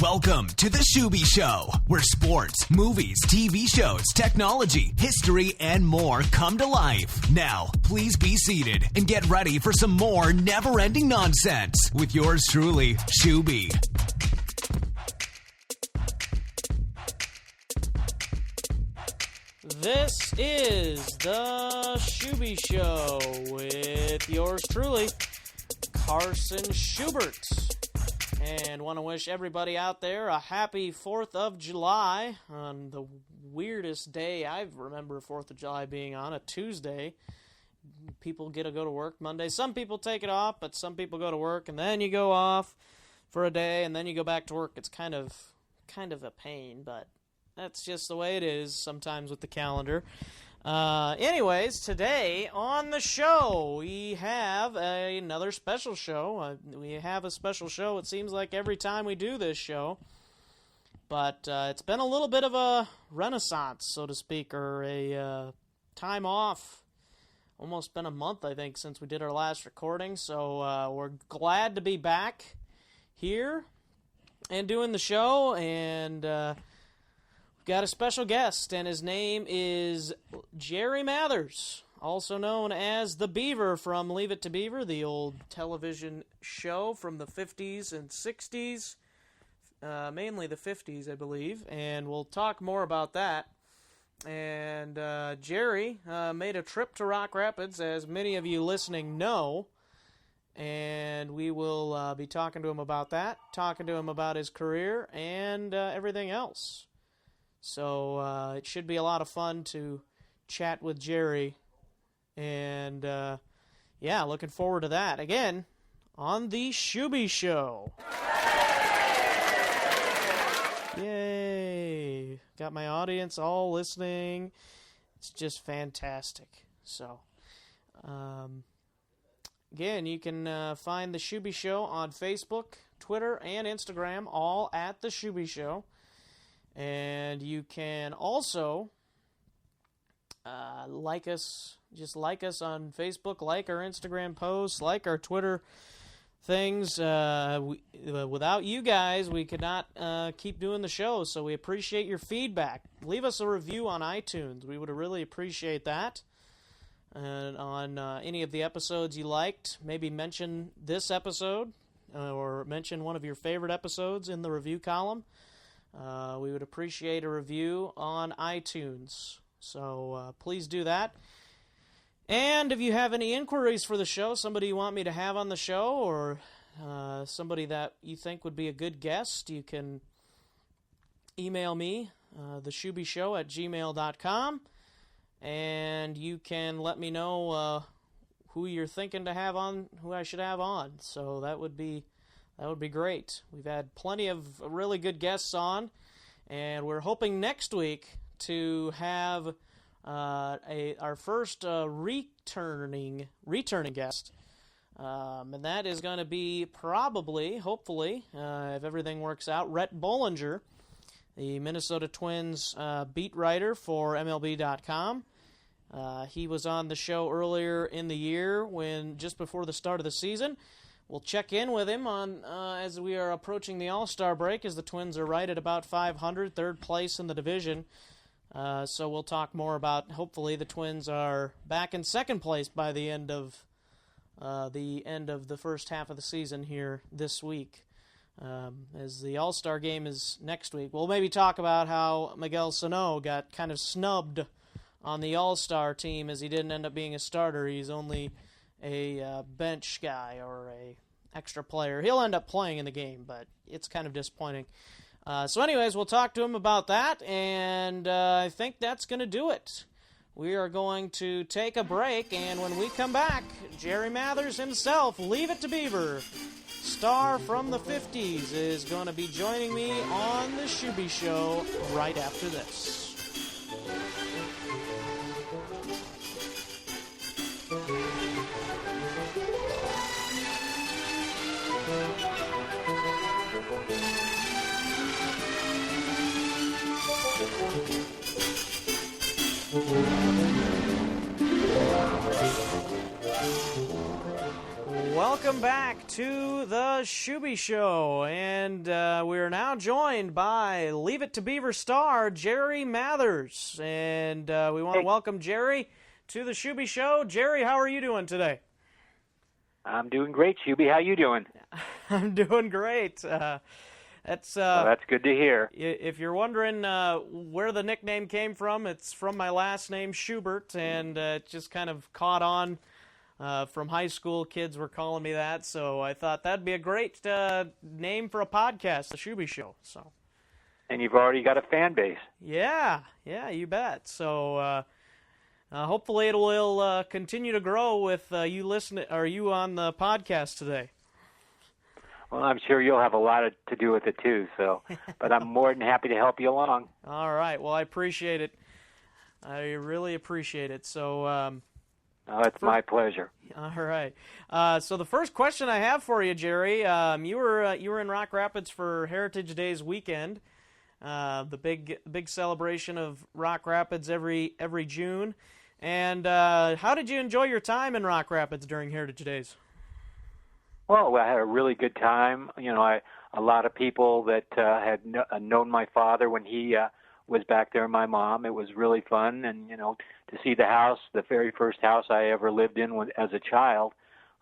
Welcome to the Schuby Show, where sports, movies, TV shows, technology, history, and more come to life. Now, please be seated and get ready for some more never-ending nonsense with yours truly, Schuby. This is the Schuby Show with yours truly, Carson Schubert. And want to wish everybody out there a happy 4th of July on the weirdest day I remember 4th of July being on, a Tuesday. People get to go to work Monday. Some people take it off, but some people go to work and then you go off for a day and then you go back to work. It's kind of a pain, but that's just the way it is sometimes with the calendar. Anyways, today on the show, we have another special show. We have a special show, it seems like, every time we do this show. But it's been a little bit of a renaissance, so to speak, or a time off. Almost been a month, I think, since we did our last recording. So we're glad to be back here and doing the show. And got a special guest, and his name is Jerry Mathers, also known as the Beaver from Leave It to Beaver, the old television show from the 50s and 60s, mainly the 50s, I believe, and we'll talk more about that. And Jerry made a trip to Rock Rapids, as many of you listening know, and we will be talking to him about that, talking to him about his career, and everything else. So it should be a lot of fun to chat with Jerry, and yeah, looking forward to that. Again, on the Schuby Show. Yay! Got my audience all listening. It's just fantastic. So, again, you can find the Schuby Show on Facebook, Twitter, and Instagram, all at the Schuby Show. And you can also like us on Facebook, like our Instagram posts, like our Twitter things. Without you guys, we could not keep doing the show, so we appreciate your feedback. Leave us a review on iTunes. We would really appreciate that. And on any of the episodes you liked, maybe mention this episode or mention one of your favorite episodes in the review column. We would appreciate a review on iTunes, so please do that. And if you have any inquiries for the show, somebody you want me to have on the show, or somebody that you think would be a good guest, you can email me, theschubyshow@gmail.com, and you can let me know who you're thinking to have on, who I should have on. So that would be great. We've had plenty of really good guests on, and we're hoping next week to have our first returning guest, and that is going to be hopefully, if everything works out, Rhett Bollinger, the Minnesota Twins beat writer for MLB.com. He was on the show earlier in the year, just before the start of the season. We'll check in with him on as we are approaching the All-Star break, as the Twins are right at about 500, third place in the division. So we'll talk more about, hopefully, the Twins are back in second place by the end of the first half of the season here this week, as the All-Star game is next week. We'll maybe talk about how Miguel Sano got kind of snubbed on the All-Star team, as he didn't end up being a starter. He's only a bench guy or a extra player. He'll end up playing in the game, but it's kind of disappointing. So anyways, we'll talk to him about that, and I think that's going to do it. We are going to take a break, and when we come back, Jerry Mathers himself, Leave It to Beaver, star from the 50s, is going to be joining me on the Schuby Show right after this. welcome back to the Schuby Show, and we are now joined by Leave It to Beaver star Jerry Mathers, and we want to welcome Jerry to the Schuby Show. Jerry, how are you doing today? I'm doing great, Schuby. How you doing? I'm doing great. That's good to hear. If you're wondering where the nickname came from, it's from my last name, Schubert, and it just kind of caught on. From high school, kids were calling me that, so I thought that'd be a great name for a podcast, the Schuby Show. So, and you've already got a fan base. Yeah, you bet. So, hopefully, it will continue to grow with you on the podcast today. Well, I'm sure you'll have a lot to do with it too. So, but I'm more than happy to help you along. All right. Well, I appreciate it. I really appreciate it. So. It's my pleasure. All right. So the first question I have for you, Jerry, you were in Rock Rapids for Heritage Days weekend, the big celebration of Rock Rapids every June. And how did you enjoy your time in Rock Rapids during Heritage Days? Well, I had a really good time. You know, a lot of people that had known my father when he was back there, my mom. It was really fun, and to see the house, the very first house I ever lived in as a child.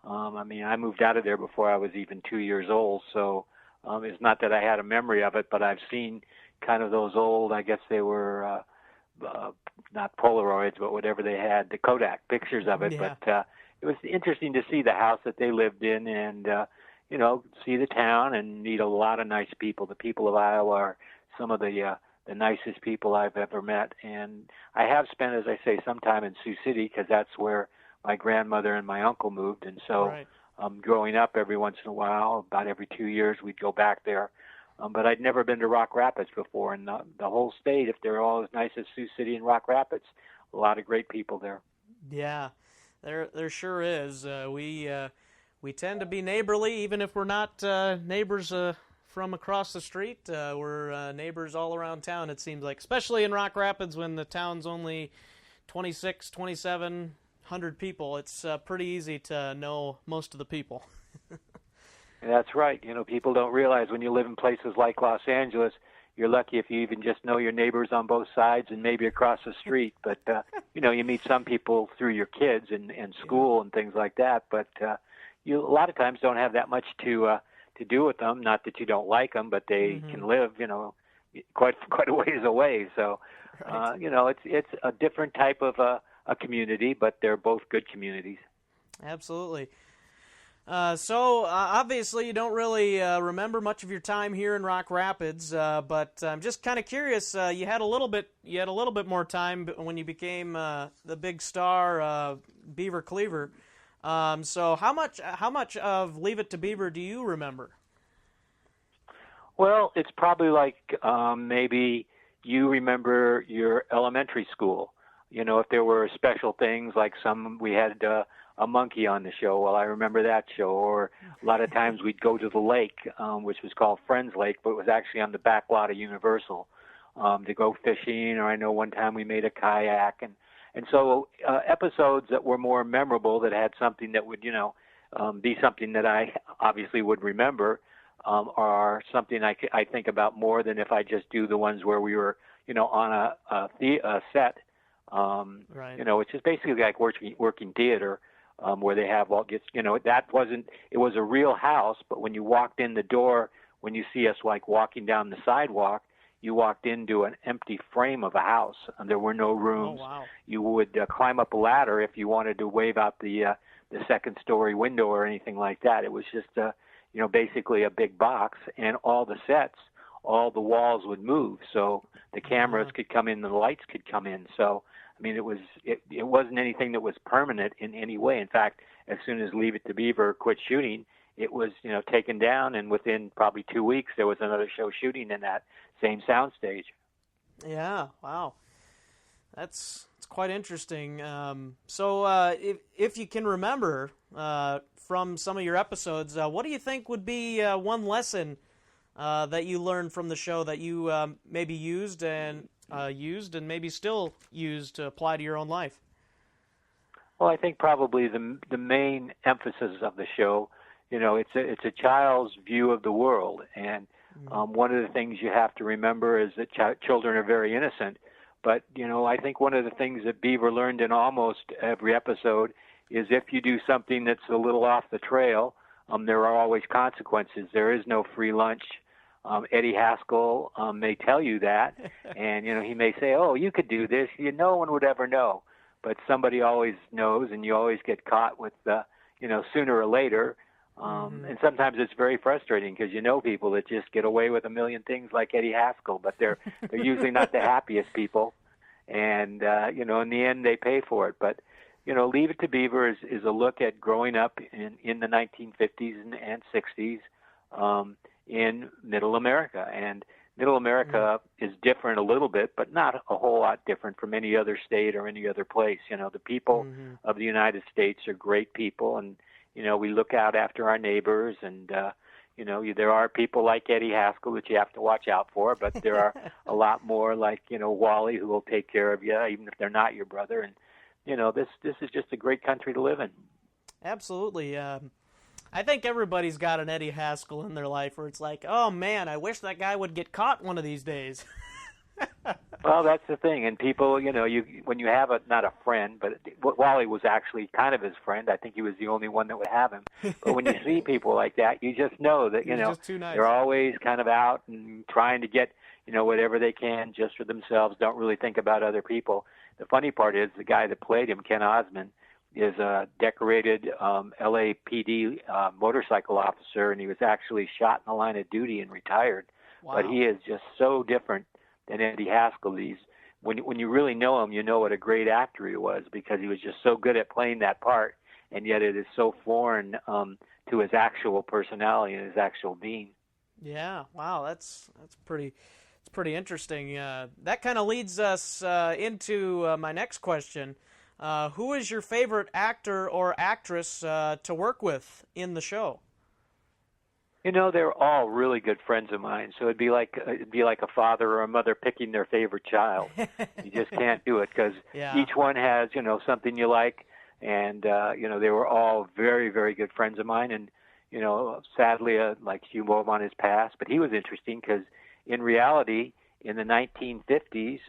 I moved out of there before I was even 2 years old, so it's not that I had a memory of it, but I've seen kind of those old, I guess they were not Polaroids, but whatever they had, the Kodak pictures of it. Yeah. But it was interesting to see the house that they lived in, and see the town and meet a lot of nice people. The people of Iowa are some of the nicest people I've ever met. And I have spent, as I say, some time in Sioux City because that's where my grandmother and my uncle moved. And so Right. Growing up, every once in a while, about every 2 years, we'd go back there. But I'd never been to Rock Rapids before. And the whole state, if they're all as nice as Sioux City and Rock Rapids, a lot of great people there. Yeah, there sure is. We tend to be neighborly, even if we're not neighbors from across the street. We're neighbors all around town, it seems like, especially in Rock Rapids when the town's only 2,700 people. It's pretty easy to know most of the people. That's right. People don't realize when you live in places like Los Angeles, you're lucky if you even just know your neighbors on both sides and maybe across the street. But, you meet some people through your kids and school and things like that. But you a lot of times don't have that much to do with them. Not that you don't like them, but they can live, quite a ways away. So, Right. It's a different type of a community, but they're both good communities. Absolutely. So obviously you don't really remember much of your time here in Rock Rapids, but I'm just kind of curious. You had a little bit more time when you became the big star, Beaver Cleaver. So how much of Leave It to Beaver do you remember? Well, it's probably like maybe you remember your elementary school. If there were special things like we had a monkey on the show. Well, I remember that show. Or a lot of times we'd go to the lake, which was called Friends Lake, but it was actually on the back lot of Universal to go fishing. Or I know one time we made a kayak. And so episodes that were more memorable, that had something that would, be something that I obviously would remember, are something I think about more than if I just do the ones where we were, on a set, Right. Which is basically like working theater, where they have it was a real house, but when you walked in the door, when you see us like walking down the sidewalk, you walked into an empty frame of a house, and there were no rooms. Oh, wow. You would climb up a ladder if you wanted to wave out the second-story window or anything like that. It was just, basically a big box, and all the sets, all the walls would move, so the cameras could come in, the lights could come in. So, it wasn't anything that was permanent in any way. In fact, as soon as Leave It to Beaver quit shooting, it was, taken down, and within probably 2 weeks, there was another show shooting in that same soundstage. Yeah, wow. That's quite interesting. So if you can remember from some of your episodes, what do you think would be one lesson that you learned from the show that you maybe used and maybe still use to apply to your own life? Well, I think probably the main emphasis of the show it's a child's view of the world. And one of the things you have to remember is that children are very innocent. But, I think one of the things that Beaver learned in almost every episode is if you do something that's a little off the trail, there are always consequences. There is no free lunch. Eddie Haskell may tell you that, and, he may say, oh, you could do this. No one would ever know. But somebody always knows, and you always get caught with, sooner or later. And sometimes it's very frustrating because people that just get away with a million things like Eddie Haskell, but they're usually not the happiest people. And, in the end, they pay for it. But, Leave It to Beaver is a look at growing up in the 1950s and 60s in Middle America. And Middle America is different a little bit, but not a whole lot different from any other state or any other place. The people of the United States are great people, and we look out after our neighbors, and there are people like Eddie Haskell that you have to watch out for, but there are a lot more like Wally who will take care of you even if they're not your brother. And this is just a great country to live in. Absolutely. I think everybody's got an Eddie Haskell in their life where it's like, oh man, I wish that guy would get caught one of these days. Well, that's the thing, and people, when you have not a friend, but Wally was actually kind of his friend. I think he was the only one that would have him. But when you see people like that, you just know that just too nice. They're always kind of out and trying to get whatever they can just for themselves. Don't really think about other people. The funny part is the guy that played him, Ken Osmond, is a decorated LAPD motorcycle officer, and he was actually shot in the line of duty and retired. Wow. But he is just so different than Eddie Haskell. When you really know him, you know what a great actor he was, because he was just so good at playing that part, and yet it is so foreign to his actual personality and his actual being. Yeah, wow, that's pretty interesting. That kind of leads us into my next question. Who is your favorite actor or actress to work with in the show? They're all really good friends of mine. So it'd be like a father or a mother picking their favorite child. You just can't do it because each one has something you like, and they were all very, very good friends of mine. And sadly, like Hugh Beaumont has passed, but he was interesting because in reality, in the 1950s,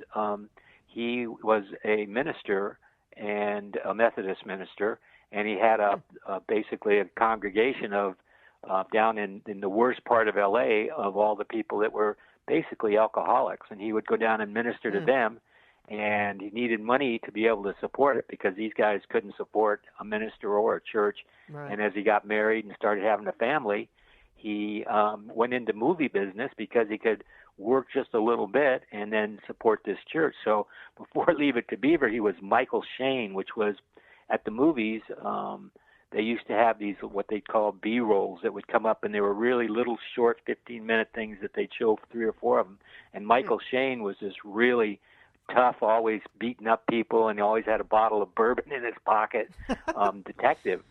he was a minister and a Methodist minister, and he had basically a congregation of down in the worst part of L.A. of all the people that were basically alcoholics, and he would go down and minister to them, and he needed money to be able to support it because these guys couldn't support a minister or a church. Right. And as he got married and started having a family, he went into movie business because he could work just a little bit and then support this church. So before Leave It to Beaver, he was Michael Shane, which was at the movies. They used to have these, what they call B-rolls that would come up, and they were really little short 15-minute things that they'd show 3 or 4 of them. And Michael Shane was this really tough, always beating up people, and he always had a bottle of bourbon in his pocket detective.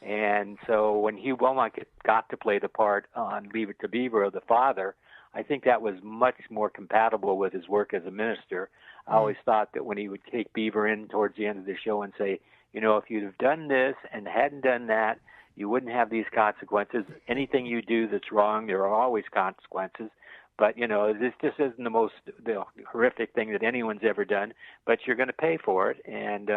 And so when Hugh Beaumont got to play the part on Leave It to Beaver of the father, I think that was much more compatible with his work as a minister. I always thought that when he would take Beaver in towards the end of the show and say, if you'd have done this and hadn't done that, you wouldn't have these consequences. Anything you do that's wrong, there are always consequences. But, this just isn't the horrific thing that anyone's ever done, but you're going to pay for it. And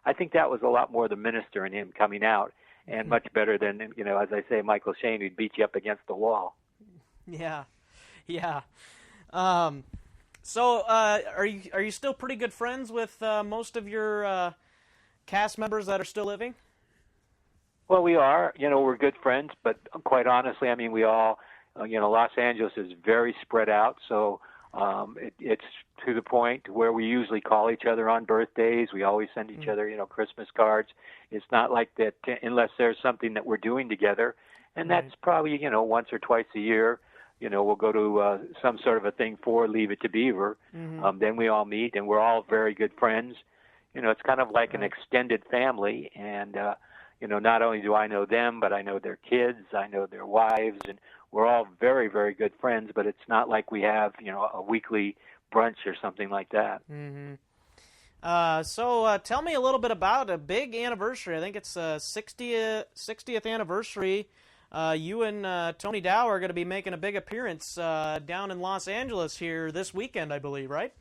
I think that was a lot more the minister in him coming out, and much better than, as I say, Michael Shane, who'd beat you up against the wall. Yeah. So are you still pretty good friends with most of your cast members that are still living? Well, we are. We're good friends, but quite honestly, I mean, we all, Los Angeles is very spread out, so it's to the point where we usually call each other on birthdays. We always send each other, Christmas cards. It's not like that unless there's something that we're doing together, and that's probably, once or twice a year. We'll go to some sort of a thing for Leave It to Beaver. Then we all meet, and we're all very good friends. It's kind of like an extended family, and, not only do I know them, but I know their kids, I know their wives, and we're all very, very good friends, but it's not like we have, a weekly brunch or something like that. So tell me a little bit about a big anniversary. I think it's 60th anniversary You and Tony Dow are going to be making a big appearance down in Los Angeles here this weekend, I believe, right?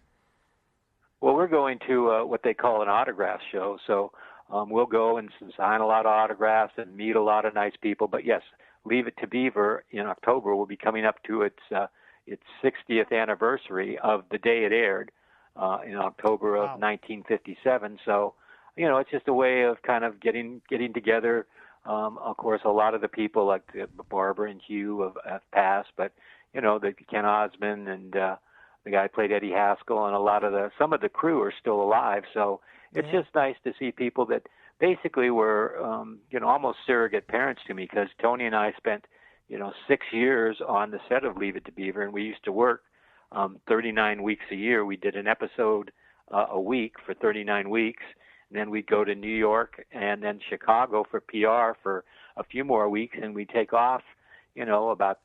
Well, we're going to what they call an autograph show. So we'll go and sign a lot of autographs and meet a lot of nice people. But yes, Leave It to Beaver in October will be coming up to its 60th anniversary of the day it aired in October of 1957. So, it's just a way of kind of getting together. Of course, a lot of the people like Barbara and Hugh have passed, but the Ken Osmond and the guy who played Eddie Haskell, and some of the crew are still alive. So it's just nice to see people that basically were almost surrogate parents to me, because Tony and I spent 6 years on the set of Leave It to Beaver, and we used to work 39 weeks a year. We did an episode a week for 39 weeks. And then we'd go to New York and then Chicago for PR for a few more weeks, and we'd take off, about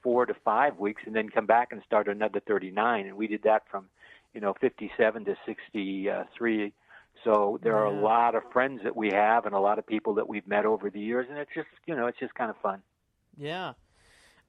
4 to 5 weeks, and then come back and start another 39. And we did that from, 57 to 63. So there are a lot of friends that we have and a lot of people that we've met over the years, and it's just kind of fun. Yeah.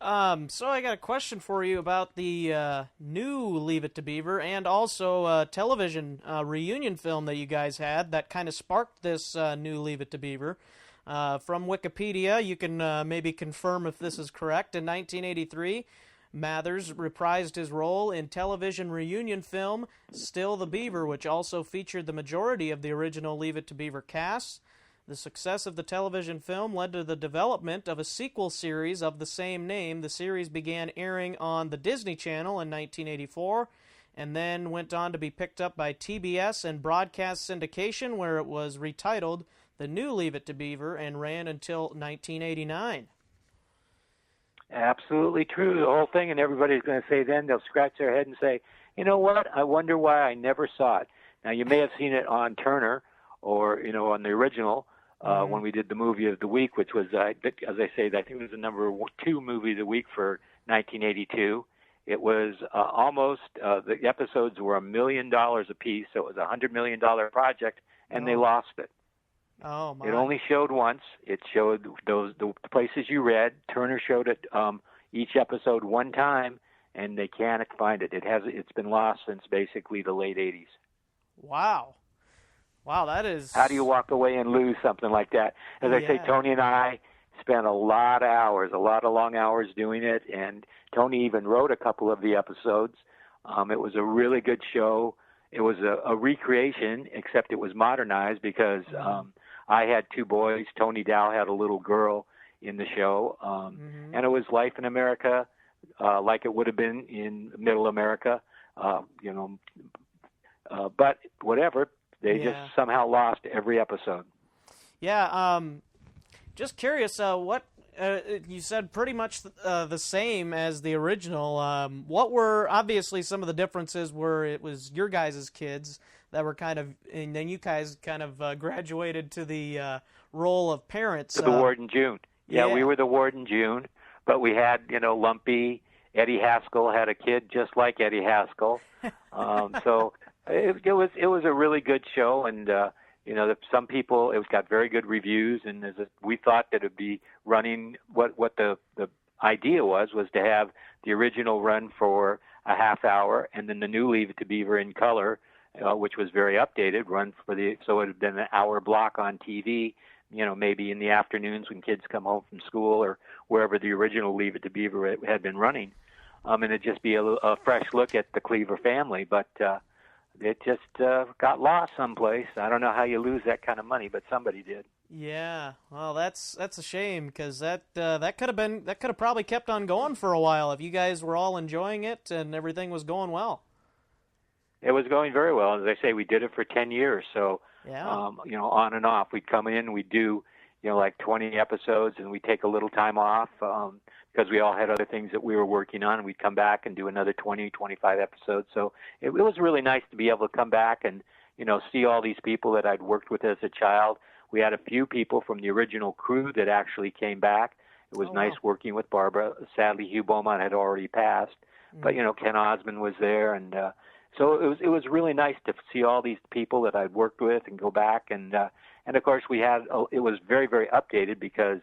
So I got a question for you about the new Leave It to Beaver, and also a television reunion film that you guys had that kind of sparked this new Leave It to Beaver. From Wikipedia, you can maybe confirm if this is correct. In 1983, Mathers reprised his role in television reunion film Still the Beaver, which also featured the majority of the original Leave It to Beaver cast. The success of the television film led to the development of a sequel series of the same name. The series began airing on the Disney Channel in 1984 and then went on to be picked up by TBS and broadcast syndication, where it was retitled The New Leave It to Beaver and ran until 1989. Absolutely true, the whole thing, and everybody's going to say then, they'll scratch their head and say, you know what, I wonder why I never saw it. Now, you may have seen it on Turner or, on the original, when we did the movie of the week, which was, as I say, I think it was the number 2 movie of the week for 1982. It was almost, the episodes were $1 million a piece, so it was a $100 million project, and they lost it. Oh, my. It only showed once. It showed the places you read. Turner showed it each episode one time, and they can't find it. It's been lost since basically the late 80s. Wow. Wow, that is... How do you walk away and lose something like that? As I say, Tony and I spent a lot of long hours doing it, and Tony even wrote a couple of the episodes. It was a really good show. It was a recreation, except it was modernized because I had 2 boys. Tony Dow had a little girl in the show, and it was life in America like it would have been in Middle America, but whatever. They just somehow lost every episode. Yeah, just curious, what you said pretty much the same as the original. What were, obviously, some of the differences were it was your guys' kids that were kind of, and then you guys kind of graduated to the role of parents. To the Ward and June. Yeah, we were the Ward and June, but we had, Lumpy. Eddie Haskell had a kid just like Eddie Haskell. So it was a really good show, and some people, it got very good reviews, and we thought that it'd be running. What the idea was to have the original run for a half hour, and then the new Leave It to Beaver in color, which was very updated, run so it had been an hour block on TV. Maybe in the afternoons when kids come home from school or wherever the original Leave It to Beaver had been running, and it'd just be a fresh look at the Cleaver family, but. It just got lost someplace. I don't know how you lose that kind of money, but somebody did. Yeah, well, that's a shame, because that could have probably kept on going for a while if you guys were all enjoying it and everything was going well. It was going very well. As I say, we did it for 10 years, so on and off. We'd come in, we'd do like 20 episodes, and we'd take a little time off because we all had other things that we were working on, and we'd come back and do another 20, 25 episodes. So it was really nice to be able to come back and, see all these people that I'd worked with as a child. We had a few people from the original crew that actually came back. It was nice working with Barbara. Sadly, Hugh Beaumont had already passed, but, Ken Osmond was there, and so it was really nice to see all these people that I'd worked with and go back, and of course it was very, very updated because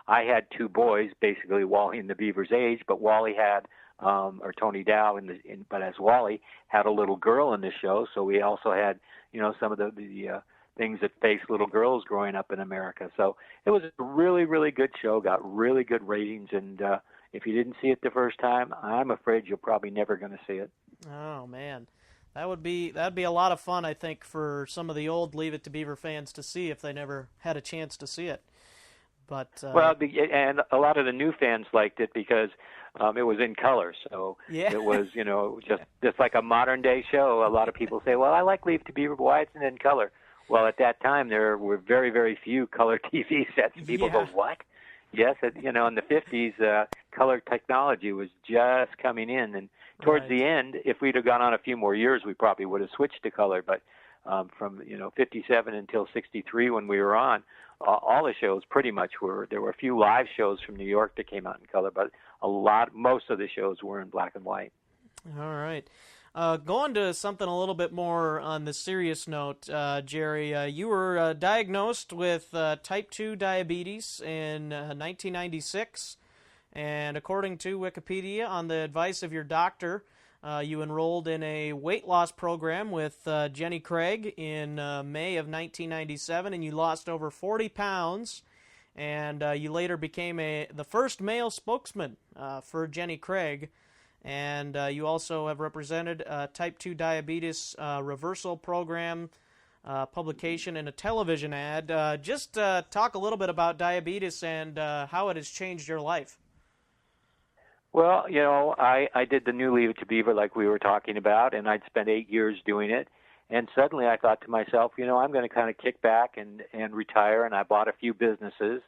I had two boys, basically Wally and the Beaver's age, but Wally had, or Tony Dow, but as Wally had a little girl in the show, so we also had, some of the things that face little girls growing up in America. So it was a really, really good show, got really good ratings, and if you didn't see it the first time, I'm afraid you're probably never going to see it. Oh, man. That'd be a lot of fun, I think, for some of the old Leave It to Beaver fans to see if they never had a chance to see it. But and a lot of the new fans liked it because it was in color. So yeah. It was, just like a modern day show. A lot of people say, "Well, I like Leave It to Beaver, but why isn't it in color?" Well, at that time there were very, very few color TV sets. People go, "What?" Yes, in the 50s, color technology was just coming in, and towards the end, if we'd have gone on a few more years, we probably would have switched to color. But from 57 until 63, when we were on, all the shows pretty much were. There were a few live shows from New York that came out in color, but most of the shows were in black and white. All right. Going to something a little bit more on the serious note, Jerry, you were diagnosed with type 2 diabetes in 1996, and according to Wikipedia, on the advice of your doctor, you enrolled in a weight loss program with Jenny Craig in May of 1997, and you lost over 40 pounds, and you later became the first male spokesman for Jenny Craig. And you also have represented type 2 diabetes reversal program publication in a television ad. Just talk a little bit about diabetes and how it has changed your life. Well, I did the new Leave It to Beaver like we were talking about, and I'd spent 8 years doing it. And suddenly I thought to myself, I'm going to kind of kick back and retire, and I bought a few businesses.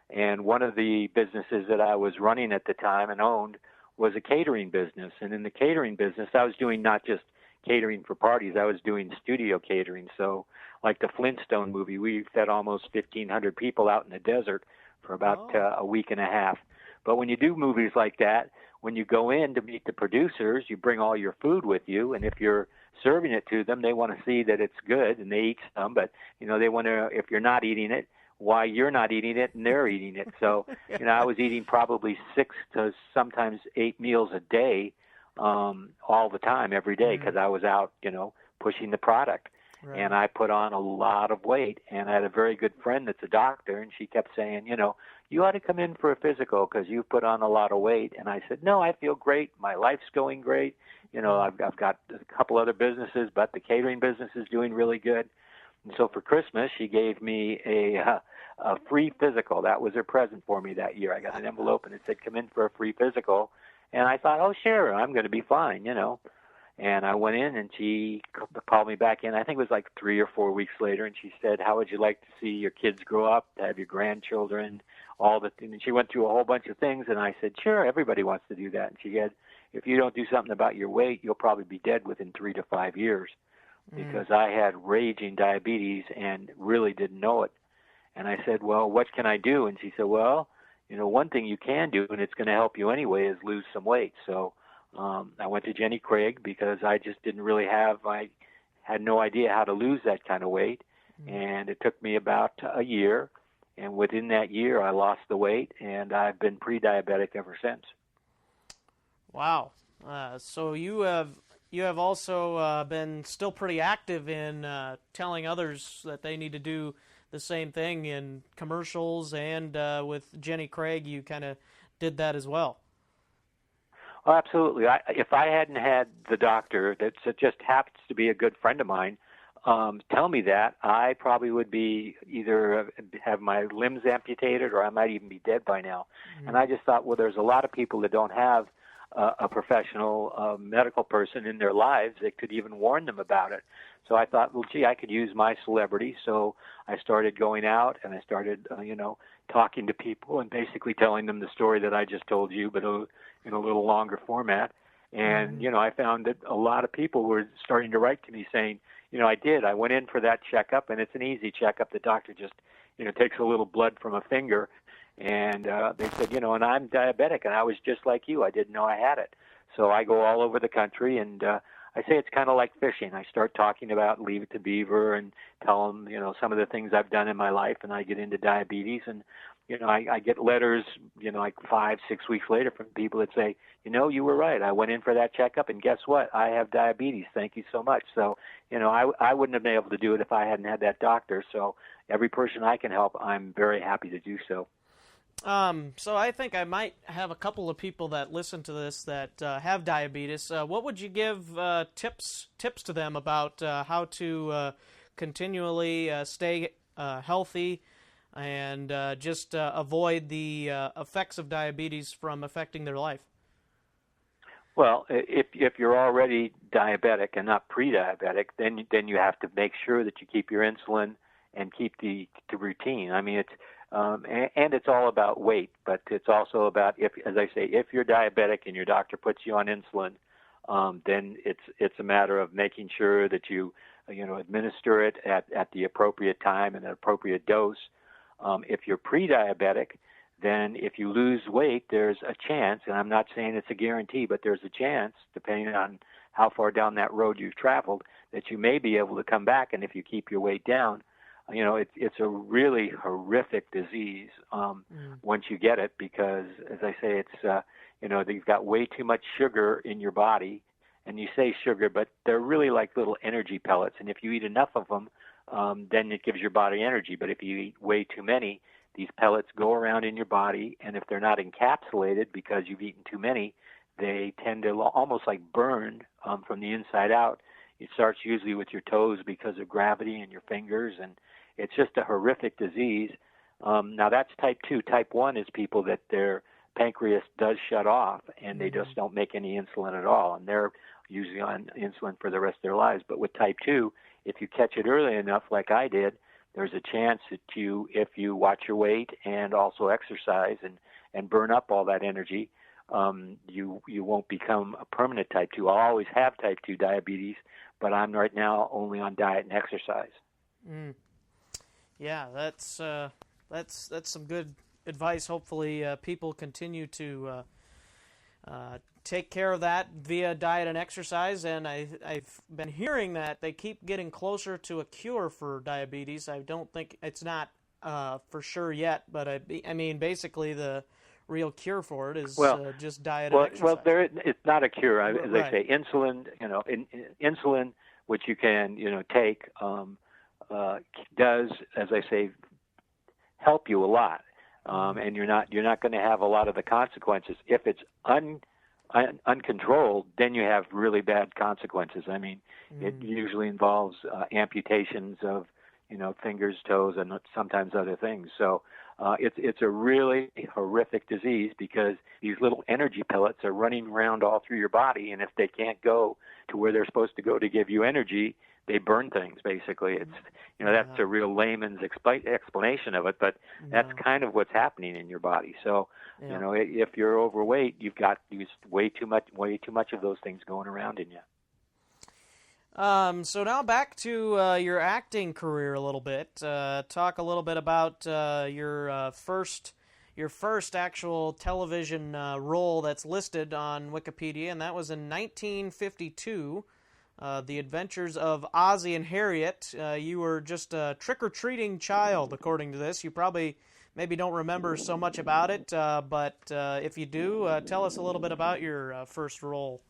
And one of the businesses that I was running at the time and owned was a catering business. And in the catering business, I was doing not just catering for parties, I was doing studio catering. So like the Flintstone movie, we fed almost 1,500 people out in the desert for about a week and a half. But when you do movies like that, when you go in to meet the producers, you bring all your food with you, and if you're serving it to them, they want to see that it's good, and they eat some, but, they want to, if you're not eating it, why you're not eating it and they're eating it. So, I was eating probably 6 to sometimes 8 meals a day all the time, every day, because I was out, pushing the product. Right. And I put on a lot of weight. And I had a very good friend that's a doctor, and she kept saying, you ought to come in for a physical because you've put on a lot of weight. And I said, no, I feel great. My life's going great. I've got a couple other businesses, but the catering business is doing really good. And so for Christmas, she gave me a free physical. That was her present for me that year. I got an envelope, and it said, come in for a free physical. And I thought, oh, sure, I'm going to be fine, And I went in, and she called me back in. I think it was like 3 or 4 weeks later, and she said, how would you like to see your kids grow up, to have your grandchildren, and she went through a whole bunch of things, and I said, sure, everybody wants to do that. And she said, if you don't do something about your weight, you'll probably be dead within 3 to 5 years. Because I had raging diabetes and really didn't know it. And I said, well, what can I do? And she said, well, one thing you can do, and it's going to help you anyway, is lose some weight. So I went to Jenny Craig because I just didn't really I had no idea how to lose that kind of weight. And it took me about a year. And within that year, I lost the weight, and I've been pre-diabetic ever since. Wow. So you have also been still pretty active in telling others that they need to do the same thing in commercials, and with Jenny Craig, you kind of did that as well. Oh, absolutely. If I hadn't had the doctor that just happens to be a good friend of mine tell me that, I probably would be either have my limbs amputated or I might even be dead by now. And I just thought, well, there's a lot of people that don't have a professional medical person in their lives that could even warn them about it. So I thought, well, gee, I could use my celebrity. So I started going out and I started, talking to people and basically telling them the story that I just told you, but in a little longer format. And, I found that a lot of people were starting to write to me saying, I went in for that checkup, and it's an easy checkup. The doctor just, takes a little blood from a finger. And they said, and I'm diabetic, and I was just like you. I didn't know I had it. So I go all over the country, and I say it's kind of like fishing. I start talking about Leave It to Beaver and tell them, some of the things I've done in my life, and I get into diabetes. And I get letters, like 5, 6 weeks later from people that say, you were right. I went in for that checkup, and guess what? I have diabetes. Thank you so much. So, I wouldn't have been able to do it if I hadn't had that doctor. So every person I can help, I'm very happy to do so. So I think I might have a couple of people that listen to this that have diabetes. What would you give tips to them about how to continually stay healthy and just avoid the effects of diabetes from affecting their life? Well, if you're already diabetic and not pre-diabetic, then you have to make sure that you keep your insulin and keep the routine. I mean, it's and it's all about weight, but it's also about if you're diabetic and your doctor puts you on insulin, then it's a matter of making sure that you administer it at the appropriate time and an appropriate dose. If you're pre-diabetic, then if you lose weight, there's a chance, and I'm not saying it's a guarantee, but there's a chance, depending on how far down that road you've traveled, that you may be able to come back. And if you keep your weight down, it's a really horrific disease once you get it, because, as I say, it's you've got way too much sugar in your body, and you say sugar, but they're really like little energy pellets. And if you eat enough of them, then it gives your body energy. But if you eat way too many, these pellets go around in your body, and if they're not encapsulated because you've eaten too many, they tend to almost like burn from the inside out. It starts usually with your toes because of gravity and your fingers, and it's just a horrific disease. Now that's type 2. Type 1 is people that their pancreas does shut off, and they just don't make any insulin at all, and they're usually on insulin for the rest of their lives. But with type 2, if you catch it early enough, like I did, there's a chance that if you watch your weight and also exercise and burn up all that energy, you won't become a permanent type 2. I'll always have type 2 diabetes, but I'm right now only on diet and exercise. Yeah, that's some good advice. Hopefully, people continue to take care of that via diet and exercise. And I've been hearing that they keep getting closer to a cure for diabetes. I don't think it's not for sure yet, but I mean, basically the real cure for it is just diet and exercise. Well, it's not a cure. As Right. I say, insulin, insulin, which you can, take, does, as I say, help you a lot. And you're not going to have a lot of the consequences. If it's uncontrolled, then you have really bad consequences. I mean, it usually involves amputations of, fingers, toes, and sometimes other things. So it's a really horrific disease because these little energy pellets are running around all through your body, and if they can't go to where they're supposed to go to give you energy, they burn things. Basically, it's that's a real layman's explanation of it, but that's kind of what's happening in your body. So if you're overweight, you've got way too much of those things going around in you. So now back to your acting career a little bit. Talk a little bit about your first actual television role that's listed on Wikipedia, and that was in 1952. The Adventures of Ozzie and Harriet. You were just a trick-or-treating child, according to this. You probably maybe don't remember so much about it, but if you do, tell us a little bit about your first role.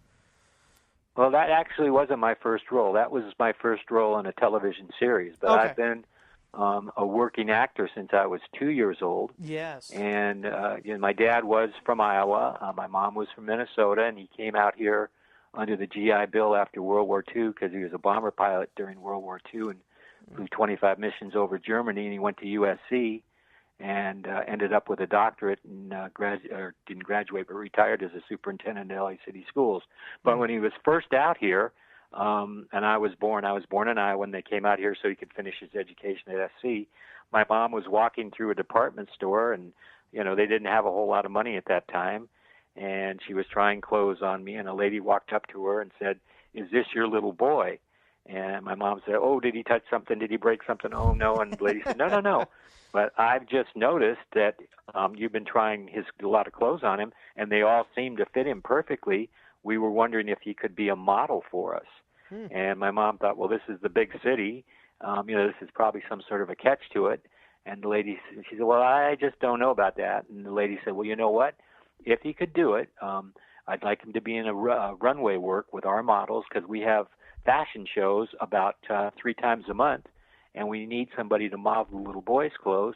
Well, that actually wasn't my first role. That was my first role in a television series. But okay. I've been a working actor since I was 2 years old. Yes. And my dad was from Iowa. My mom was from Minnesota, and he came out here under the GI Bill after World War II because he was a bomber pilot during World War II and flew 25 missions over Germany, and he went to USC and ended up with a doctorate and didn't graduate but retired as a superintendent at LA City Schools. But when he was first out here, and I was born in Iowa when they came out here so he could finish his education at SC. My mom was walking through a department store, and they didn't have a whole lot of money at that time. And she was trying clothes on me, and a lady walked up to her and said, "Is this your little boy?" And my mom said, "Oh, did he touch something? Did he break something?" "Oh, no." And the lady said, No. But I've just noticed that you've been trying a lot of clothes on him, and they all seem to fit him perfectly. We were wondering if he could be a model for us." And my mom thought, well, this is the big city. This is probably some sort of a catch to it. And the lady, she said, well, I just don't know about that. And the lady said, well, you know what? If he could do it, I'd like him to be in a runway work with our models, because we have fashion shows about 3 times a month, and we need somebody to model little boys' clothes.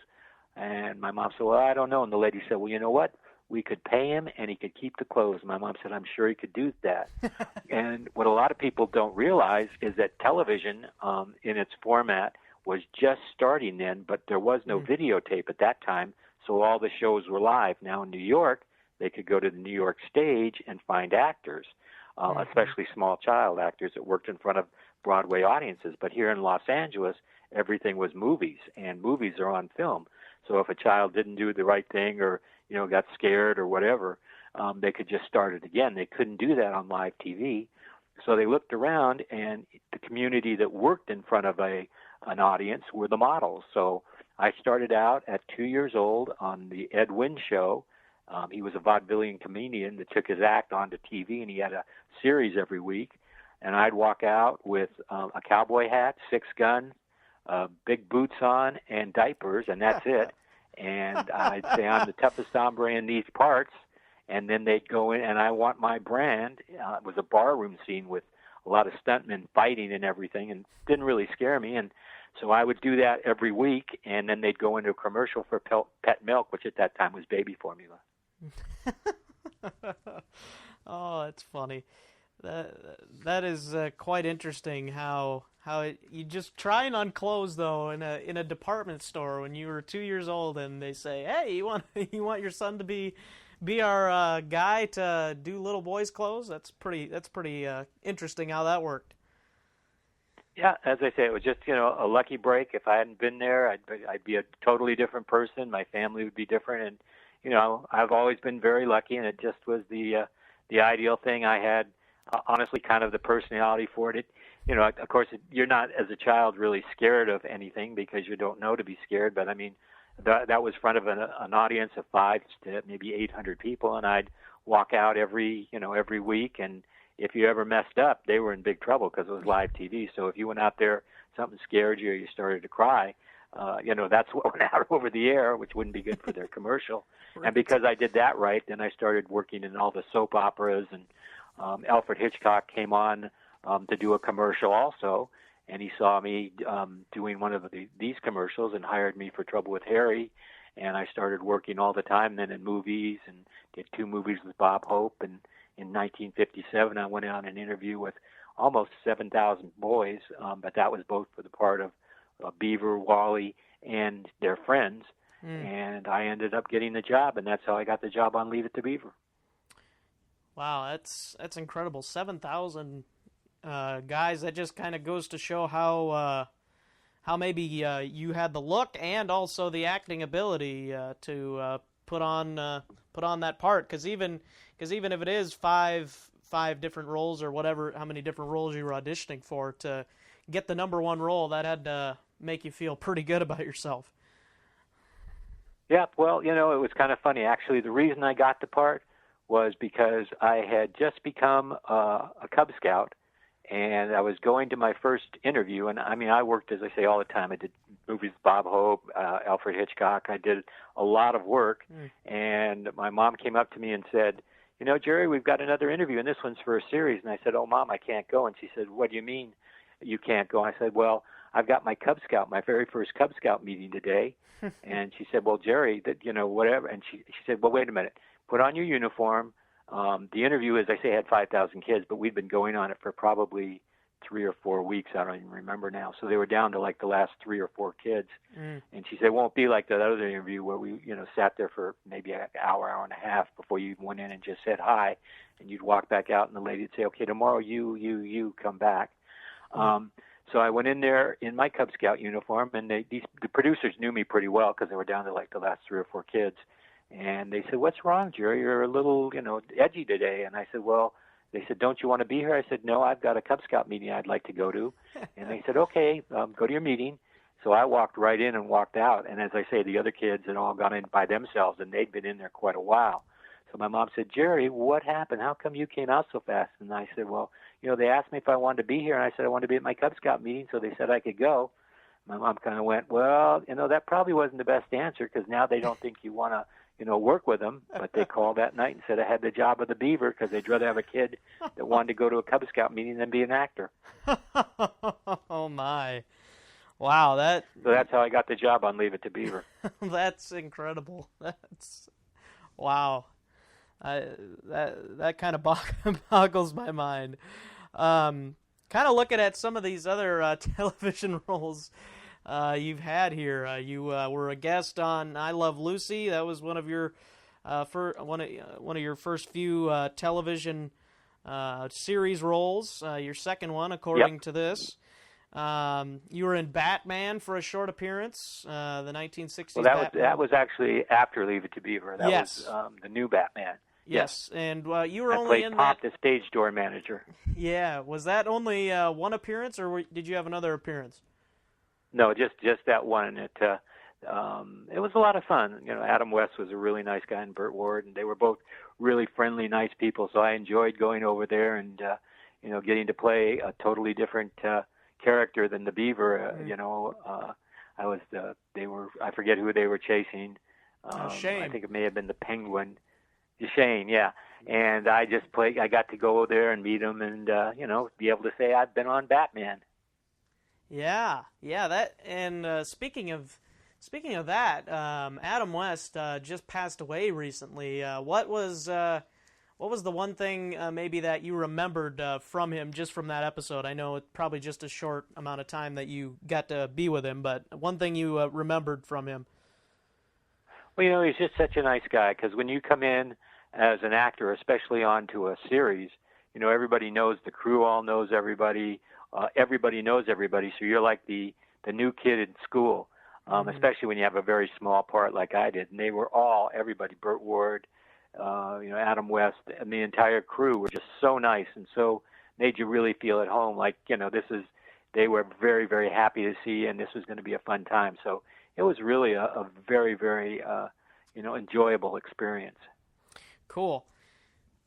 And my mom said, well, I don't know. And the lady said, well, you know what? We could pay him, and he could keep the clothes. And my mom said, I'm sure he could do that. And what a lot of people don't realize is that television in its format was just starting then, but there was no videotape at that time, so all the shows were live. Now in New York, they could go to the New York stage and find actors, especially small child actors that worked in front of Broadway audiences. But here in Los Angeles, everything was movies, and movies are on film. So if a child didn't do the right thing, or got scared or whatever, they could just start it again. They couldn't do that on live TV. So they looked around, and the community that worked in front of an audience were the models. So I started out at 2 years old on the Ed Wynn Show. He was a vaudevillian comedian that took his act onto TV, and he had a series every week. And I'd walk out with a cowboy hat, 6 guns, big boots on, and diapers, and that's it. And I'd say, I'm the toughest hombre in these parts. And then they'd go in, and I want my brand. It was a barroom scene with a lot of stuntmen fighting and everything, and didn't really scare me. And so I would do that every week, and then they'd go into a commercial for pet milk, which at that time was baby formula. Oh, that's funny. That is quite interesting how you just try and unclothes, though, in a department store when you were 2 years old, and they say, hey, you want your son to be our guy to do little boys' clothes? That's pretty interesting how that worked. Yeah, as I say, it was just a lucky break. If I hadn't been there, I'd be a totally different person. My family would be different, and I've always been very lucky, and it just was the ideal thing. I had honestly kind of the personality for it. Of course, you're not as a child really scared of anything because you don't know to be scared. But I mean, that was in front of an audience of 5 to maybe 800 people, and I'd walk out every week, and if you ever messed up, they were in big trouble because it was live TV. So if you went out there, something scared you, or you started to cry, that's what went out over the air, which wouldn't be good for their commercial. Right. And because I did that right, then I started working in all the soap operas, and Alfred Hitchcock came on to do a commercial also, and he saw me doing one of these commercials and hired me for Trouble with Harry, and I started working all the time then in movies, and did 2 movies with Bob Hope. And in 1957, I went on an interview with almost 7,000 boys, but that was both for the part of Beaver, Wally, and their friends, and I ended up getting the job, and that's how I got the job on Leave It to Beaver. Wow, that's incredible. 7,000 guys. That just kind of goes to show how maybe you had the look and also the acting ability to put on that part. Because even if it is five different roles or whatever, how many different roles you were auditioning for, to get the number 1 role, that had to make you feel pretty good about yourself. Yeah, well, it was kind of funny. Actually, the reason I got the part was because I had just become a Cub Scout, and I was going to my first interview. And I mean, I worked, as I say, all the time. I did movies with Bob Hope, Alfred Hitchcock. I did a lot of work. And my mom came up to me and said, Jerry, we've got another interview, and this one's for a series. And I said, oh, Mom, I can't go. And she said, what do you mean you can't go? I said, well, I've got my my very first Cub Scout meeting today. And she said, well, Jerry, whatever. And she said, well, wait a minute. Put on your uniform. The interview, as I say, had 5,000 kids, but we'd been going on it for probably 3 or 4 weeks. I don't even remember now. So they were down to like the last 3 or 4 kids. And she said, it won't be like that other interview where we, sat there for maybe an hour and a half before you went in and just said hi. And you'd walk back out, and the lady would say, okay, tomorrow you come back. So I went in there in my Cub Scout uniform, and the producers knew me pretty well because they were down to like the last 3 or 4 kids. And they said, what's wrong, Jerry? You're a little, edgy today. And I said, well, they said, don't you want to be here? I said, no, I've got a Cub Scout meeting I'd like to go to. And they said, okay, go to your meeting. So I walked right in and walked out. And as I say, the other kids had all gone in by themselves, and they'd been in there quite a while. So my mom said, Jerry, what happened? How come you came out so fast? And I said, well, they asked me if I wanted to be here. And I said, I wanted to be at my Cub Scout meeting. So they said I could go. My mom kind of went, well, that probably wasn't the best answer because now they don't think you want to, work with them. But they called that night and said I had the job of the Beaver because they'd rather have a kid that wanted to go to a Cub Scout meeting than be an actor. Oh, my. Wow. So that's how I got the job on Leave It to Beaver. That's incredible. Wow. That kind of boggles my mind. Kind of looking at some of these other television roles you've had here. You were a guest on I Love Lucy. That was one of your one of your first few television series roles. Your second one, according to this. You were in Batman for a short appearance, the 1960s. Well, that was actually after Leave It to Beaver. That was the new Batman. Yes, and you were I only in Pop, that. the stage door manager. Yeah, was that only one appearance, or did you have another appearance? No, just that one. It was a lot of fun. Adam West was a really nice guy, and Burt Ward, and they were both really friendly, nice people. So I enjoyed going over there and getting to play a totally different character than the Beaver. I forget who they were chasing. Shane. I think it may have been the Penguin. Shane, yeah. And I got to go there and meet him and, be able to say I've been on Batman. Yeah, that, and speaking of that, Adam West just passed away recently. What was the one thing maybe that you remembered from him, just from that episode? I know it's probably just a short amount of time that you got to be with him, but one thing you remembered from him. Well, he's just such a nice guy, because when you come in as an actor, especially onto a series, everybody knows, the crew all knows everybody, everybody knows everybody, so you're like the new kid in school, especially when you have a very small part like I did. And they were everybody, Burt Ward, Adam West, and the entire crew were just so nice and so made you really feel at home, like, they were very, very happy to see you, and this was going to be a fun time. So it was really a very, very, enjoyable experience. Cool.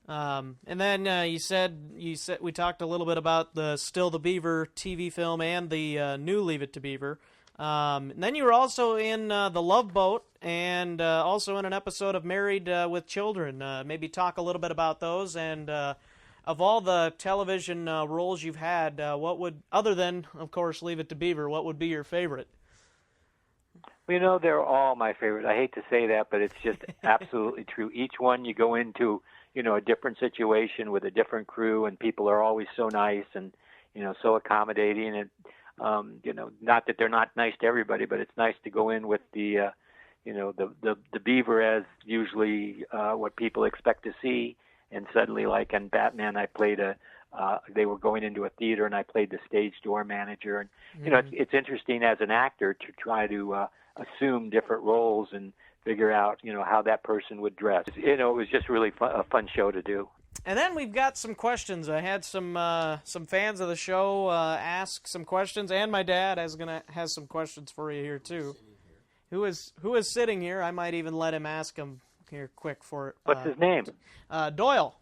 And then you said we talked a little bit about the Still the Beaver TV film and the new Leave It to Beaver. And then you were also in The Love Boat and also in an episode of Married with Children. Maybe talk a little bit about those. And of all the television roles you've had, what would, other than, of course, Leave It to Beaver, what would be your favorite? Well, they're all my favorite. I hate to say that, but it's just absolutely true. Each one you go into, a different situation with a different crew, and people are always so nice and, so accommodating. And, not that they're not nice to everybody, but it's nice to go in with the Beaver as usually what people expect to see. And suddenly, like in Batman, I played they were going into a theater, and I played the stage door manager. And, it's interesting as an actor to try to assume different roles and figure out, how that person would dress. It was just really a fun show to do. And then we've got some questions. I had some fans of the show ask some questions, and my dad has some questions for you here too. Who is sitting here? I might even let him ask him here quick for. What's his name? Doyle.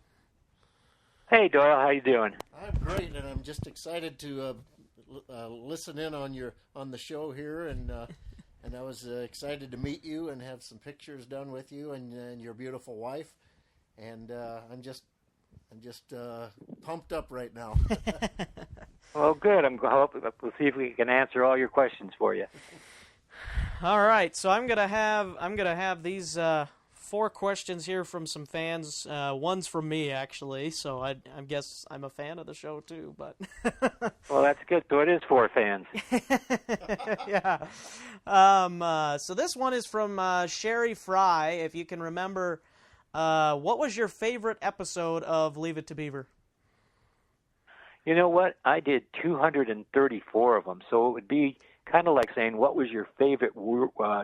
Hey Doyle, how you doing? I'm great, and I'm just excited to listen in on the show here, and I was excited to meet you and have some pictures done with you and your beautiful wife, and I'm just pumped up right now. Well, good. We'll see if we can answer all your questions for you. All right, so I'm gonna have these 4 questions here from some fans. One's from me, actually, so I guess I'm a fan of the show too. But well, that's good. So it is 4 fans. Yeah. So this one is from Sherry Fry. If you can remember, what was your favorite episode of Leave It to Beaver? You know what? I did 234 of them, so it would be kind of like saying, what was your favorite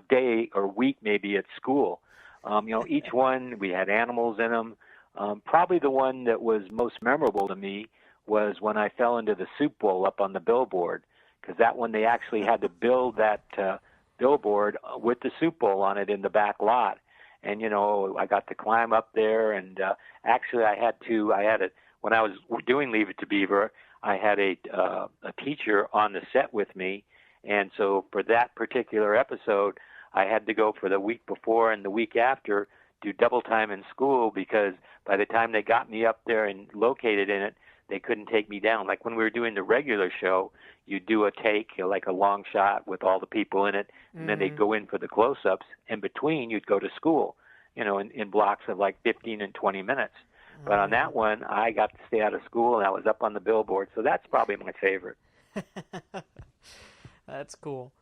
day or week maybe at school? Each one, we had animals in them. Probably the one that was most memorable to me was when I fell into the soup bowl up on the billboard, because that one they actually had to build that billboard with the soup bowl on it in the back lot. And, I got to climb up there, and actually when I was doing Leave It to Beaver, I had a teacher on the set with me, And so for that particular episode, I had to go for the week before and the week after, do double time in school, because by the time they got me up there and located in it, they couldn't take me down. Like when we were doing the regular show, you'd do a take, like a long shot with all the people in it, and then they'd go in for the close-ups. In between, you'd go to school, in blocks of like 15 and 20 minutes. But on that one, I got to stay out of school, and I was up on the billboard, so that's probably my favorite. That's cool.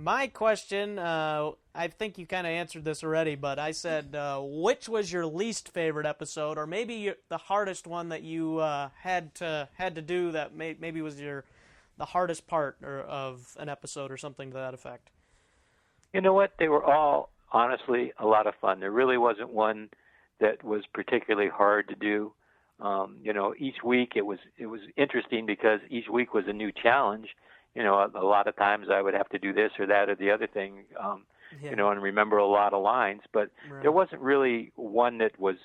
My question, I think you kind of answered this already, but I said, which was your least favorite episode, or maybe the hardest one that you had to do that maybe was the hardest part of an episode or something to that effect? You know what? They were all, honestly, a lot of fun. There really wasn't one that was particularly hard to do. Each week it was interesting because each week was a new challenge. A lot of times I would have to do this or that or the other thing, and remember a lot of lines. But there wasn't really one that was,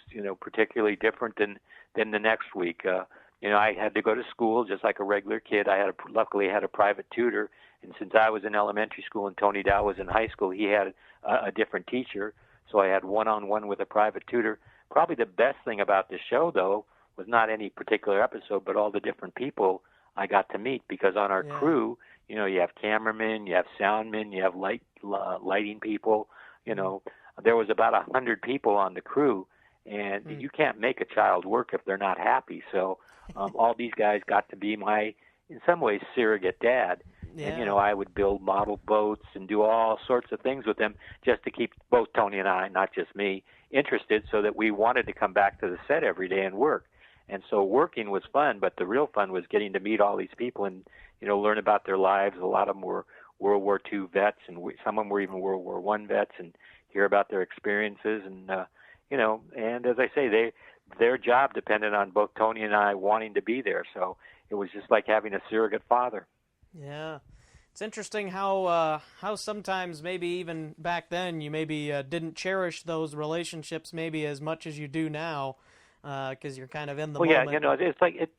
particularly different than the next week. I had to go to school just like a regular kid. Luckily had a private tutor, and since I was in elementary school and Tony Dow was in high school, he had a different teacher. So I had one-on-one with a private tutor. Probably the best thing about this show, though, was not any particular episode, but all the different people I got to meet, because on our crew, you have cameramen, you have soundmen, you have lighting people. There was about 100 people on the crew, and you can't make a child work if they're not happy. So all these guys got to be my, in some ways, surrogate dad. Yeah. And, I would build model boats and do all sorts of things with them just to keep both Tony and I, not just me, interested, so that we wanted to come back to the set every day and work. And so working was fun, but the real fun was getting to meet all these people and, learn about their lives. A lot of them were World War II vets, and some of them were even World War I vets, and hear about their experiences. And, and as I say, their job depended on both Tony and I wanting to be there. So it was just like having a surrogate father. Yeah. It's interesting how sometimes maybe even back then you maybe didn't cherish those relationships maybe as much as you do now, because you're kind of in the moment. Well, yeah,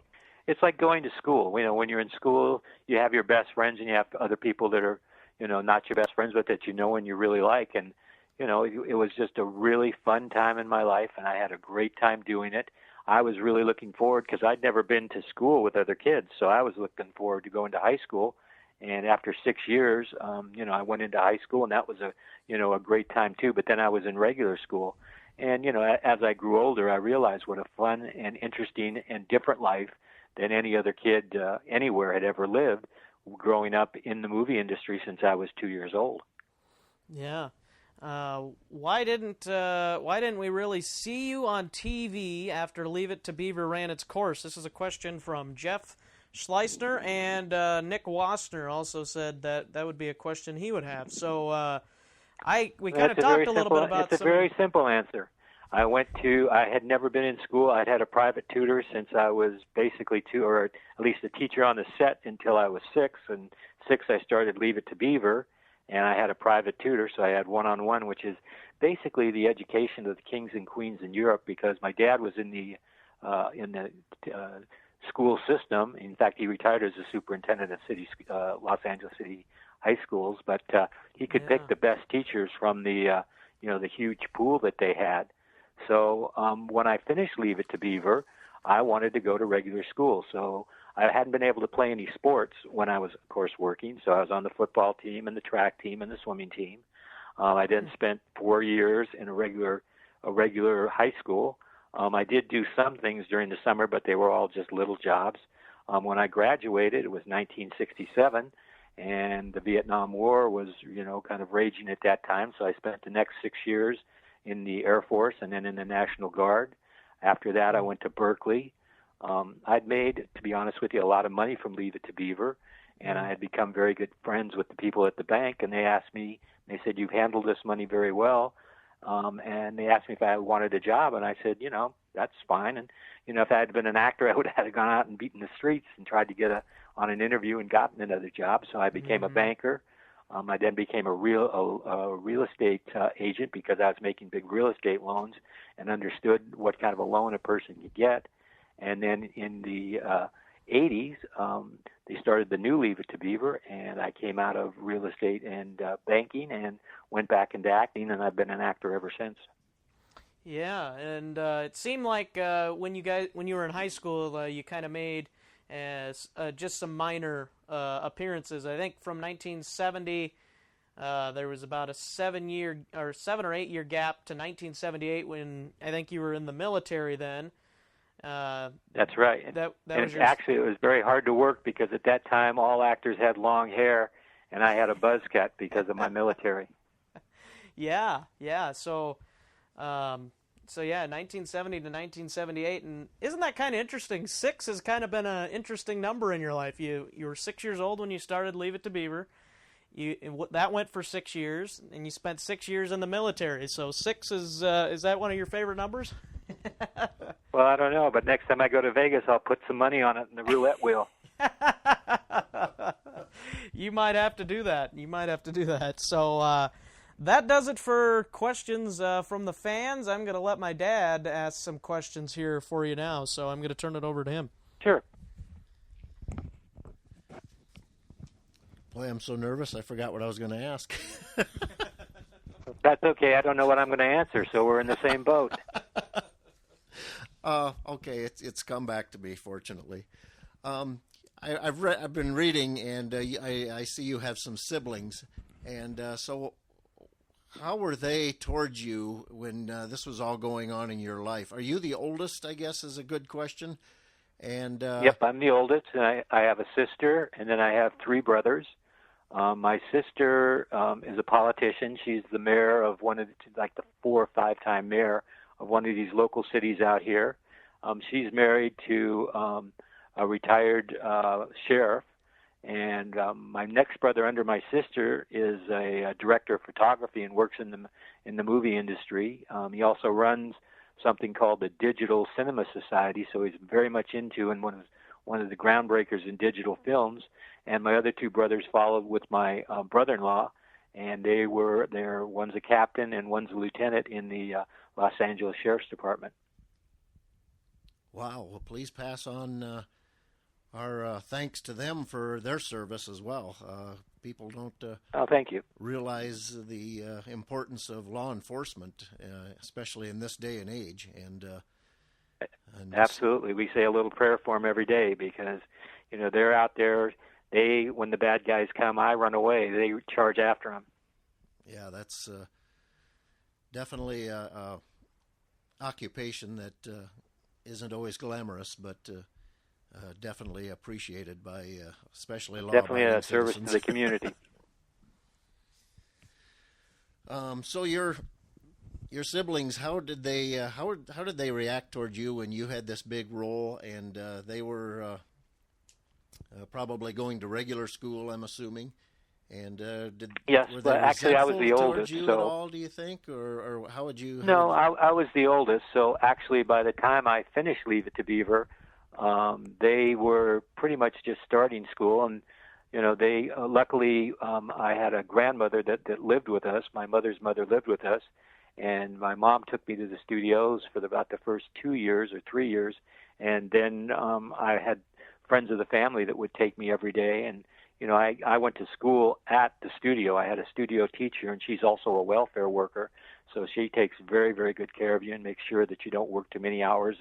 it's like going to school. When you're in school, you have your best friends and you have other people that are, not your best friends, but that and you really like. And, it was just a really fun time in my life, and I had a great time doing it. I was really looking forward, because I'd never been to school with other kids, so I was looking forward to going to high school. And after 6 years, I went into high school, and that was a great time too. But then I was in regular school, and as I grew older, I realized what a fun and interesting and different life than any other kid anywhere had ever lived, growing up in the movie industry since I was 2 years old. Yeah. Why didn't we really see you on TV after Leave It to Beaver ran its course? This is a question from Jeff Schleisner, and Nick Wassner also said that would be a question he would have. So we kind of talked a little bit about. It's a very simple answer. I had never been in school. I'd had a private tutor since I was basically 2, or at least a teacher on the set until I was 6. And 6, I started Leave It to Beaver, and I had a private tutor, so I had one-on-one, which is basically the education of the kings and queens in Europe, because my dad was in the school system. In fact, he retired as a superintendent of Los Angeles City high schools, but he could pick the best teachers from the huge pool that they had. So when I finished Leave It to Beaver, I wanted to go to regular school. So I hadn't been able to play any sports when I was, of course, working. So I was on the football team and the track team and the swimming team. I then spent 4 years in a regular high school. I did do some things during the summer, but they were all just little jobs. When I graduated, it was 1967, and the Vietnam War was, kind of raging at that time. So I spent the next 6 years in the Air Force and then in the National Guard. After that, I went to Berkeley. I'd made, to be honest with you, a lot of money from Leave It to Beaver, and I had become very good friends with the people at the bank, and they asked me, they said, "You've handled this money very well." And they asked me if I wanted a job, and I said, that's fine. And, if I had been an actor, I would have gone out and beaten the streets and tried to get on an interview and gotten another job. So I became a banker. I then became a real estate agent, because I was making big real estate loans and understood what kind of a loan a person could get. And then in the '80s, they started the new Leave It to Beaver, and I came out of real estate and banking and went back into acting, and I've been an actor ever since. Yeah, and it seemed like when you were in high school, you kind of made just some minor appearances. I think from 1970, there was about a 7 or 8 year gap to 1978 when I think you were in the military then. That's right. That and was your... Actually, it was very hard to work because at that time all actors had long hair, and I had a buzz cut because of my military. Yeah. So, 1970 to 1978, and isn't that kind of interesting? 6 has kind of been an interesting number in your life. You were 6 years old when you started Leave It to Beaver. That went for 6 years, and you spent 6 years in the military. So 6 is that one of your favorite numbers? Well, I don't know, but next time I go to Vegas, I'll put some money on it in the roulette wheel. You might have to do that. So that does it for questions from the fans. I'm going to let my dad ask some questions here for you now, so I'm going to turn it over to him. Sure. Boy, I'm so nervous, I forgot what I was going to ask. That's okay. I don't know what I'm going to answer, so we're in the same boat. Okay, it's come back to me, fortunately. I've been reading, and I see you have some siblings, and so how were they towards you when this was all going on in your life? Are you the oldest, I guess, is a good question. And Yep, I'm the oldest, and I have a sister, and then I have 3 brothers. My sister is a politician. She's the mayor of the 4 or 5 time mayor of one of these local cities out here. She's married to a retired sheriff, and my next brother under my sister is a director of photography and works in the movie industry. He also runs something called the Digital Cinema Society, so he's very much into and one of the groundbreakers in digital films. And my other 2 brothers followed with my brother-in-law, and one's a captain and one's a lieutenant in the Los Angeles Sheriff's Department. Wow. Well, please pass on our thanks to them for their service as well. People don't thank you. realize the importance of law enforcement, especially in this day and age. And absolutely, we say a little prayer for them every day because, they're out there. When the bad guys come, I run away. They charge after them. Yeah, that's definitely a occupation that isn't always glamorous, but definitely appreciated by especially law-abiding definitely a service citizens. to the community. So your siblings, how did they react toward you when you had this big role, and they were probably going to regular school, I'm assuming? And yes, were they but actually I was the oldest. You so at all, do you think, or how would you? No, I was the oldest. So actually, by the time I finished Leave It to Beaver, they were pretty much just starting school, and they luckily I had a grandmother that lived with us. My mother's mother lived with us, and my mom took me to the studios for about the first 2 years or 3 years, and then I had friends of the family that would take me every day, and I went to school at the studio. I had a studio teacher, and she's also a welfare worker, so she takes very, very good care of you and makes sure that you don't work too many hours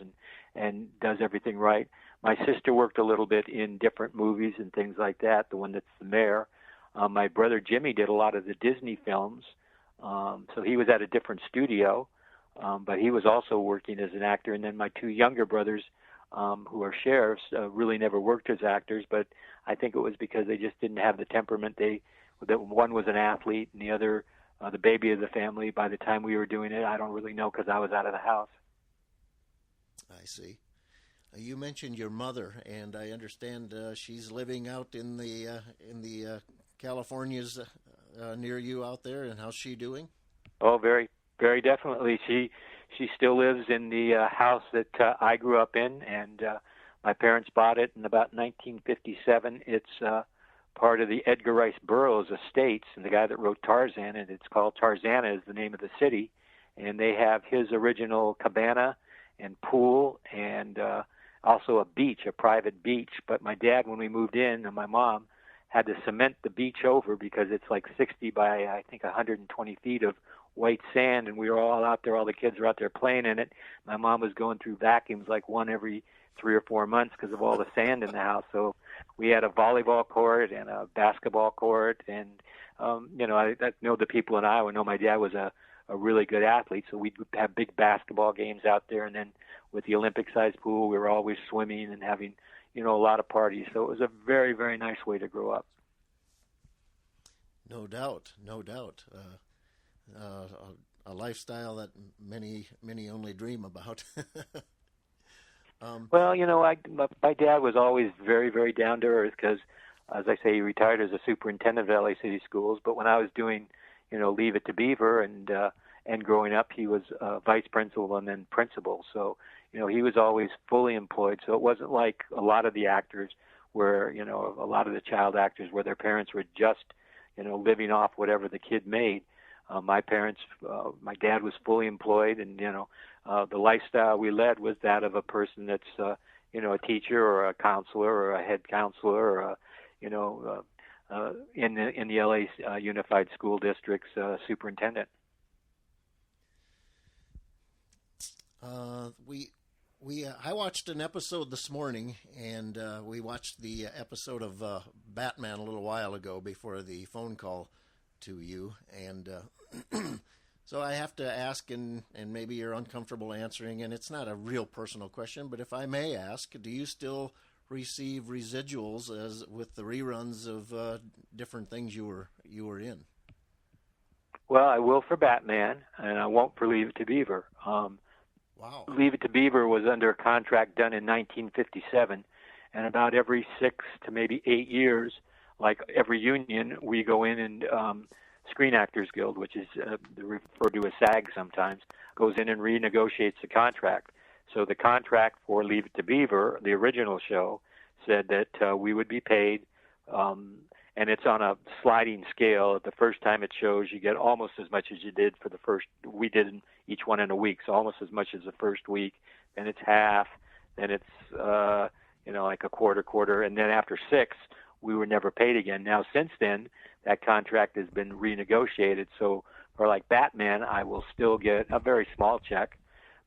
and does everything right. My sister worked a little bit in different movies and things like that, the one that's the mayor. My brother Jimmy did a lot of the Disney films, so he was at a different studio, but he was also working as an actor. And then my 2 younger brothers, who are sheriffs, really never worked as actors, but I think it was because they just didn't have the temperament. That one was an athlete, and the other, the baby of the family. By the time we were doing it, I don't really know because I was out of the house. I see. You mentioned your mother, and I understand she's living out in the Californias near you out there. And how's she doing? Oh, very, very definitely. She still lives in the house that I grew up in, and my parents bought it in about 1957. It's part of the Edgar Rice Burroughs estates, and the guy that wrote Tarzan, and it's called Tarzana is the name of the city, and they have his original cabana and pool and also a beach, a private beach. But my dad, when we moved in, and my mom had to cement the beach over because it's like 60 by, I think, 120 feet of white sand, and we were all out there. All the kids were out there playing in it. My mom was going through vacuums like one every 3 or 4 months because of all the sand in the house. So we had a volleyball court and a basketball court, and I know the people in Iowa know my dad was a really good athlete, so we'd have big basketball games out there, and then with the Olympic-sized pool, we were always swimming and having, a lot of parties. So it was a very, very nice way to grow up. No doubt. A lifestyle that many only dream about. Well, my dad was always very, very down to earth because, as I say, he retired as a superintendent of LA City Schools. But when I was doing, Leave It to Beaver and growing up, he was vice principal and then principal. So, he was always fully employed. So it wasn't like a lot of the actors where, a lot of the child actors where their parents were just, living off whatever the kid made. My my dad was fully employed, and the lifestyle we led was that of a person that's a teacher or a counselor or a head counselor or in the LA Unified School District's superintendent. I watched an episode this morning, and we watched the episode of Batman a little while ago before the phone call to you, and so I have to ask, and maybe you're uncomfortable answering, and it's not a real personal question, but if I may ask, do you still receive residuals as with the reruns of different things you were in? Well, I will for Batman, and I won't for Leave It to Beaver. Wow. Leave It to Beaver was under a contract done in 1957, and about every 6 to maybe 8 years, like every union, we go in and Screen Actors Guild, which is referred to as SAG sometimes, goes in and renegotiates the contract. So the contract for Leave It to Beaver, the original show, said that we would be paid, and it's on a sliding scale. The first time it shows, you get almost as much as you did for the first. We did each one in a week, so almost as much as the first week. Then it's half. Then it's like a quarter, and then after 6, we were never paid again. Now since then, that contract has been renegotiated. So for like Batman, I will still get a very small check.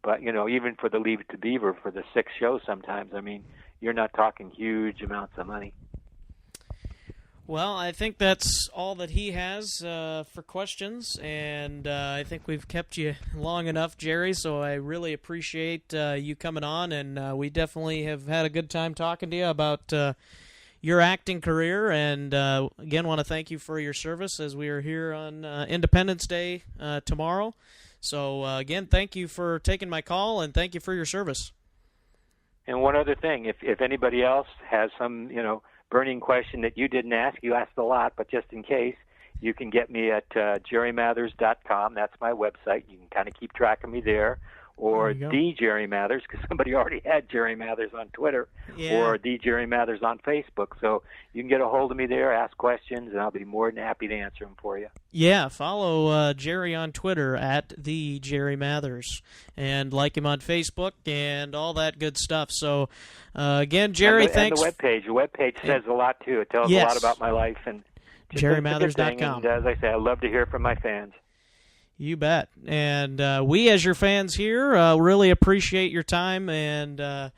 But, even for the Leave It to Beaver, for the 6 shows sometimes, I mean, you're not talking huge amounts of money. Well, I think that's all that he has for questions, and I think we've kept you long enough, Jerry, so I really appreciate you coming on, and we definitely have had a good time talking to you about your acting career, and again, want to thank you for your service as we are here on Independence Day tomorrow. So, again, thank you for taking my call, and thank you for your service. And one other thing, if anybody else has some, burning question that you didn't ask, you asked a lot, but just in case, you can get me at jerrymathers.com. That's my website. You can kind of keep track of me there. Or the Jerry Mathers, because somebody already had Jerry Mathers on Twitter, or the Jerry Mathers on Facebook. So you can get a hold of me there, ask questions, and I'll be more than happy to answer them for you. Yeah, follow Jerry on Twitter at the Jerry Mathers, and like him on Facebook and all that good stuff. So again, Jerry, thanks. And the webpage says a lot too. It tells a lot about my life and JerryMathers.com. And as I say, I love to hear from my fans. You bet. And we, as your fans here, really appreciate your time, and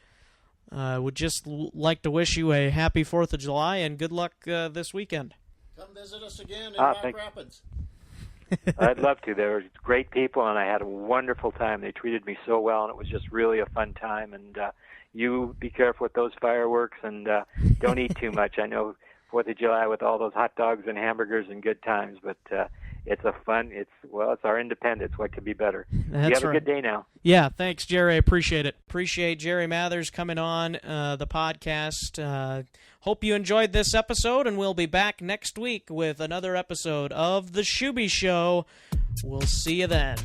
would just like to wish you a happy 4th of July and good luck this weekend. Come visit us again in Rock Rapids. I'd love to. They were great people, and I had a wonderful time. They treated me so well, and it was just really a fun time. And you be careful with those fireworks, and don't eat too much. I know 4th of July with all those hot dogs and hamburgers and good times, but it's our independence. What could be better? That's you have right. a good day now. Yeah, thanks, Jerry. I appreciate it. Appreciate Jerry Mathers coming on the podcast. Hope you enjoyed this episode, and we'll be back next week with another episode of The Schuby Show. We'll see you then.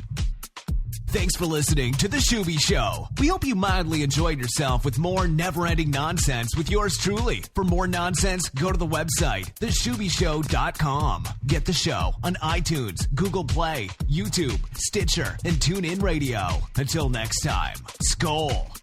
Thanks for listening to The Schuby Show. We hope you mildly enjoyed yourself with more never-ending nonsense with yours truly. For more nonsense, go to the website, theschubyshow.com. Get the show on iTunes, Google Play, YouTube, Stitcher, and TuneIn Radio. Until next time, Skol.